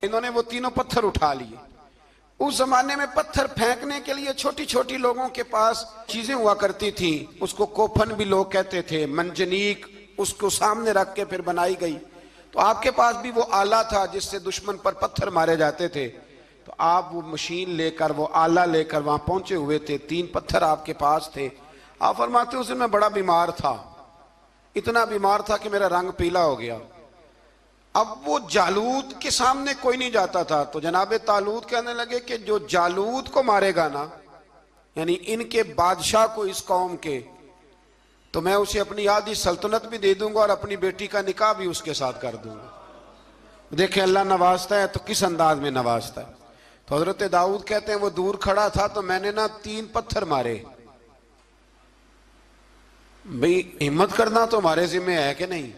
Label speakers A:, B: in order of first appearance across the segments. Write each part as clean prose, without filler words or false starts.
A: इन्होंने वो तीनों पत्थर उठा लिए। उस जमाने में पत्थर फेंकने के लिए छोटी छोटी लोगों के पास चीजें हुआ करती थी, उसको कोफन भी लोग कहते थे, मंजनीक, उसको सामने रख के फिर बनाई गई। तो आपके पास भी वो आला था जिससे दुश्मन पर पत्थर मारे जाते थे। तो आप वो मशीन लेकर, वो आला लेकर वहां पहुंचे हुए थे, 3 पत्थर आपके पास थे। आप फरमाते उस दिन मैं बड़ा बीमार था, इतना बीमार था कि मेरा रंग पीला हो गया। अब वो जालूद के सामने कोई नहीं जाता था, तो जनाबे तालूद कहने लगे कि जो जालूद को मारेगा ना, यानी इनके बादशाह को, इस कौम के, तो मैं उसे अपनी आधी सल्तनत भी दे दूंगा और अपनी बेटी का निकाह भी उसके साथ कर दूंगा। देखें अल्लाह नवाजता है तो किस अंदाज में नवाजता है। तो हजरत दाऊद कहते हैं वो दूर खड़ा था तो मैंने ना 3 पत्थर मारे। भाई हिम्मत करना तो हमारे जिम्मे है कि नहीं।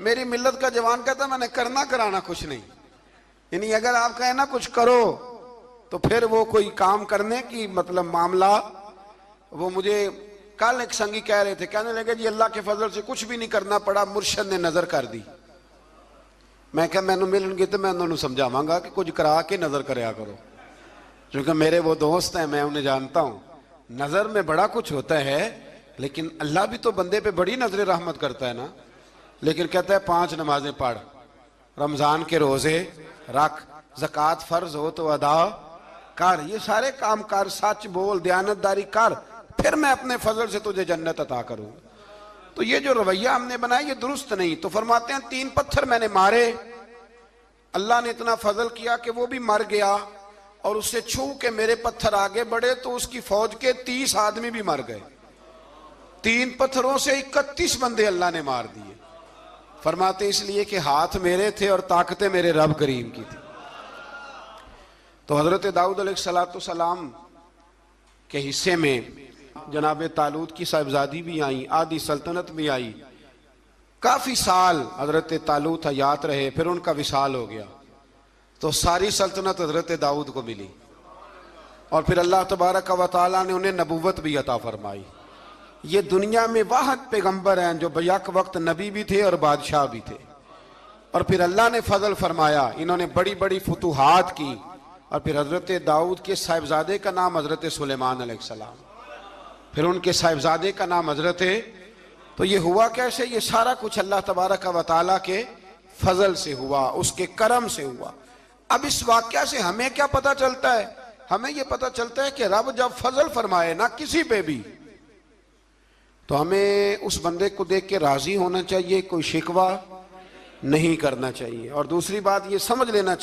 A: मेरी मिल्लत का जवान कहता मैंने करना कराना कुछ नहीं, यानी अगर आप कहें ना कुछ करो तो फिर वो कोई काम करने की मतलब मामला। वो मुझे कल एक संगी कह रहे थे, कहने लगे जी अल्लाह के फजल से कुछ भी नहीं करना पड़ा, मुर्शद ने नजर कर दी। मैं क्या मैनू मिलनगे तो मैं उन्होंने समझावांगा कि कुछ करा के नजर करया करो, क्योंकि मेरे वो दोस्त हैं, मैं उन्हें जानता हूं। नजर में बड़ा कुछ होता है, लेकिन अल्लाह भी तो बंदे पे बड़ी नजर रहमत करता है ना। लेकिन कहता है 5 नमाजें पढ़, रमजान के रोजे रख, ज़कात फर्ज हो तो अदा कर, ये सारे काम कर, सच बोल, दयानतदारी कर, फिर मैं अपने फजल से तुझे जन्नत अता करूंगा। तो ये जो रवैया हमने बनाया ये दुरुस्त नहीं। तो फरमाते हैं 3 पत्थर मैंने मारे, अल्लाह ने इतना फजल किया कि वो भी मर गया, और उससे छू के मेरे पत्थर आगे बढ़े तो उसकी फौज के 30 आदमी भी मर गए। 3 पत्थरों से 31 बंदे अल्लाह ने मार दिए। फरमाते इसलिए कि हाथ मेरे थे और ताकतें मेरे रब करीम की थी। तो हजरत दाऊद अलैहिस्सलाम के हिस्से में जनाब तालूत की साहिबजादी भी आई, आधी सल्तनत भी आई। काफी साल हजरत तालूत हयात रहे, फिर उनका विसाल हो गया, तो सारी सल्तनत हजरत दाऊद को मिली, और फिर अल्लाह तबारक व तआला ने उन्हें नबूवत भी अता फरमाई। ये दुनिया में वाहिद पैगंबर हैं जो बैक वक्त नबी भी थे और बादशाह भी थे। और फिर अल्लाह ने फजल फरमाया, इन्होंने बड़ी बड़ी फुतूहात की। और फिर हजरत दाऊद के साहिबजादे का नाम हजरत सुलेमान अलैहिस्सलाम, फिर उनके साहिबजादे का नाम हजरत। तो ये हुआ कैसे? ये सारा कुछ अल्लाह तबारक व तआला के फजल से हुआ, उसके करम से हुआ। अब इस वाक्या से हमें क्या पता चलता है? हमें यह पता चलता है कि रब जब फजल फरमाए ना किसी पे भी, तो हमें उस बंदे को देख के राजी होना चाहिए, कोई शिकवा नहीं करना चाहिए। और दूसरी बात ये समझ लेना चाहिए